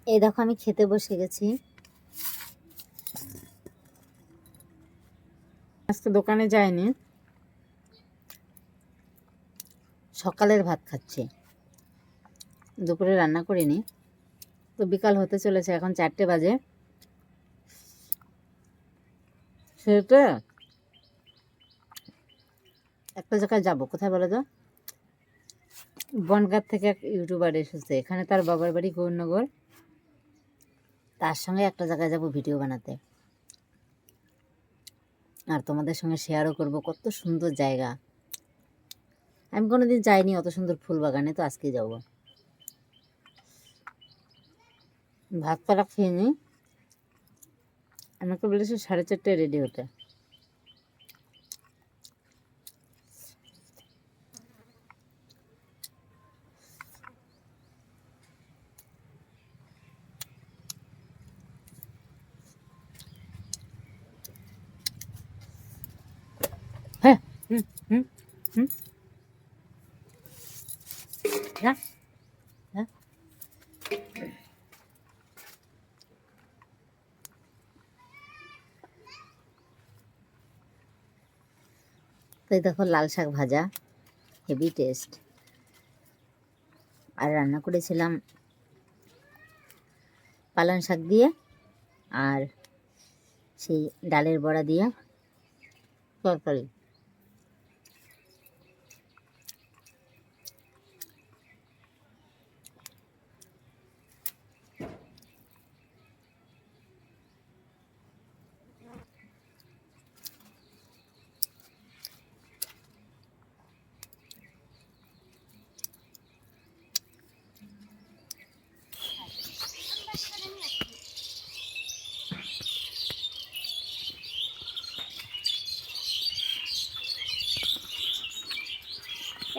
এই দেখো আমি খেতে বসে গেছি। আজকে দোকানে যাইনি, সকালের ভাত খাচ্ছি, দুপুরে রান্না করিনি। তো বিকাল হতে চলেছে, এখন 4টে বাজে। সেটা একটা জায়গায় যাবো, কোথায় বলো তো? বনগাঁ থেকে এক ইউটিউবার এসেছে, এখানে তার বাবার বাড়ি গৌরনগর। তার সঙ্গে একটা জায়গায় যাব ভিডিও বানাতে, আর তোমাদের সঙ্গে শেয়ারও করব। কত সুন্দর জায়গা, আমি কোনোদিন যাইনি অত সুন্দর ফুল বাগানে, তো আজকে যাব। ভাত পাড়া খেয়ে নিই। আমাকে বলেছে 4:30টায় রেডি হতে। হ্যাঁ, হুম হুম হুম, হ্যাঁ হ্যাঁ। তো এই দেখো লাল শাক ভাজা, হেভি টেস্ট। আর রান্না করেছিলাম পালং শাক দিয়ে, আর সেই ডালের বড়া দিয়ে তরকারি।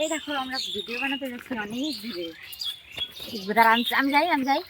এই দেখো আমরা ভিডিও বানাতে যাচ্ছি অনেক দূরে। আমি যাই, আমি যাই।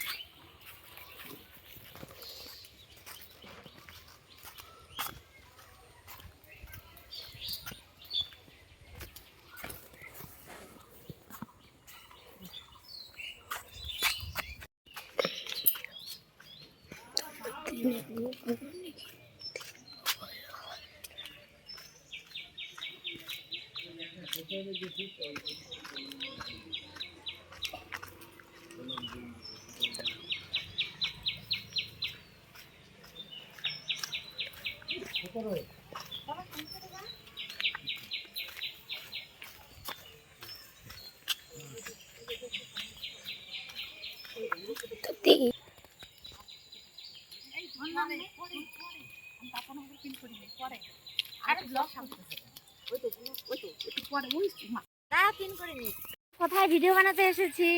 কোথায় ভিডিও বানাতে এসেছি?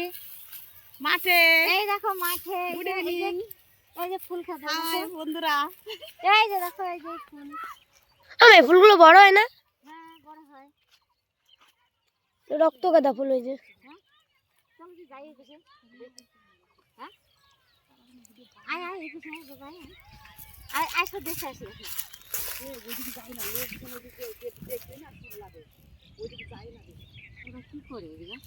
মাঠে। এই দেখো মাঠে, গুড ইভিনিং। এই যে ফুল খাতে হাই বন্ধুরা। এই যে দেখো, এই যে ফুল। এই ফুলগুলো বড় হয় না? হ্যাঁ বড় হয়। রক্ত গাঁদা ফুল হয়েছে। তুমি কি যাই এসেছে? হ্যাঁ আয় আয় এসেছে, আয় আয় সব দেখে আসি। ওইদিকে যাই না, লোকজন ওইদিকে দেখবে না, ফুল লাগে ওইদিকে যাই না। ওরা কি করে এদিকে?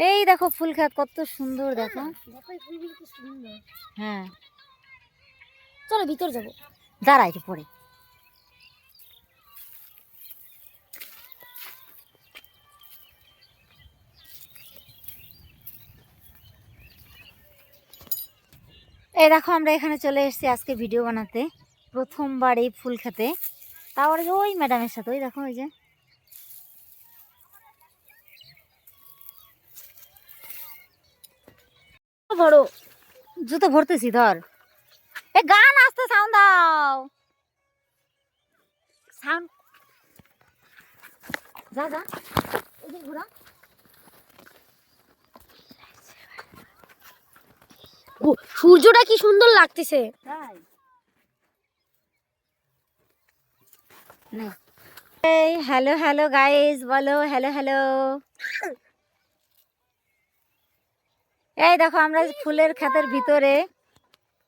এই দেখো ফুল ক্ষেত কত সুন্দর, দেখো ফুলগুলো কি সুন্দর। হ্যাঁ চলো ভিতর যাবো, দাঁড়া একটু পরে। এই দেখো আমরা এখানে চলে এসেছি আজকে ভিডিও বানাতে, প্রথমবার এই ফুল খেতে। তারপর ওই ম্যাডামের সাথে, ওই দেখো ওই যে বড় জুতো ভরতেছি, ধর। এই গান আসতে, সাউন্ড দাও, সাউন্ড। যা যা ওই ঘোরা। সূর্যটা কি সুন্দর লাগতেছে। তাই না, এই হ্যালো হ্যালো গাইস, বলো হ্যালো হ্যালো। এই দেখো আমরা ফুলের ক্ষেতের ভিতরে,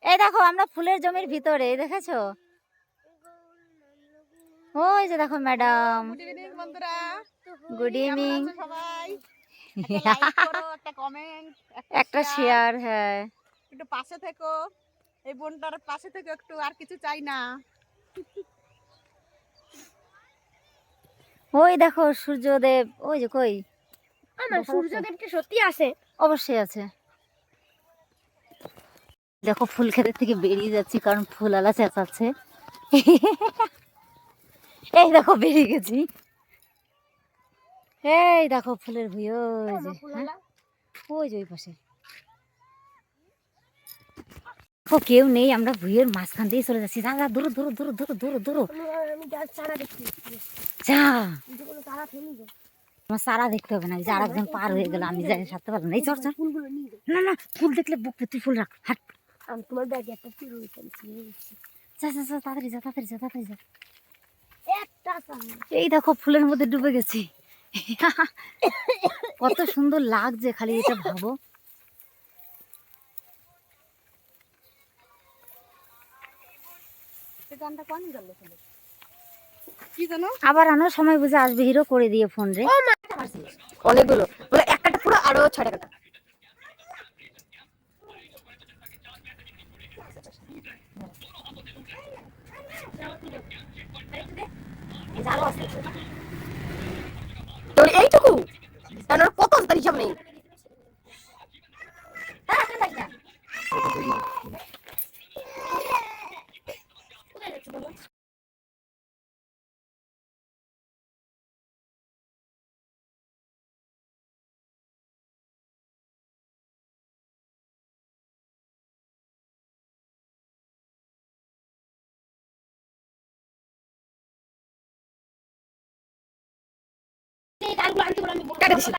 এই দেখো আমরা ফুলের জমির ভিতরে, দেখেছো? ওই যে দেখো ম্যাডাম। গুড ইভিনিং বন্ধুরা, গুড কেমন ইভিনিং। আছো সবাই? একটা লাইক করো, একটা কমেন্ট, একটা শেয়ার, হ্যাঁ। একটু পাশে থেকো, এই বোনটার পাশে থেকে একটু, আর কিছু চাই না। ওই দেখো সূর্যদেব, ওই যে কই? আমার সূর্যদেব কি সত্যি আছে? অবশ্যই আছে। দেখো ফুল ক্ষেতের থেকে বেরিয়ে যাচ্ছি কারণ ফুল আলা চেঁচাচ্ছে। এই দেখো বেরিয়ে গেছি। এই দেখো ফুলের ভুঁই, ওই যে হ্যাঁ? ওই যে ওই পাশে। ও কেউ নেই, আমরা ভুঁইয়ের মাঝখান দিয়ে চলে যাচ্ছি। যা যা, দূর দূর দূর দূর দূর দূর। আমি চারা দেখছি, যা, চারা ফেলি গো। আমার সারা দেখতে হবে না, যে আর একজন পার হয়ে গেল, আমি যাই সারতে পারবো না। এই চল চল। ফুলগুলো নিয়ে যাও। না না, ফুল দেখলে বুক তুই ফুল রাখ, হাট। আমি তোমার ব্যাগে একটা ফুল রেখেছি, যা যা যা, তাড়াতাড়ি যা, তাড়াতাড়ি যা, তাড়াতাড়ি যা। একটা চারা। এই দেখো ফুলের মধ্যে ডুবে গেছি। কত সুন্দর লাগছে, খালি এটা ভাবো। কি জানো, আবার আনার সময় বুঝে আসবে, হিরো করে দিয়ে ফোন রে। অনেকগুলো বলে একটা পুরো আরো 6 টাকা। এইটুকু তার কত তার হিসাব নেই। কেটে দিছি।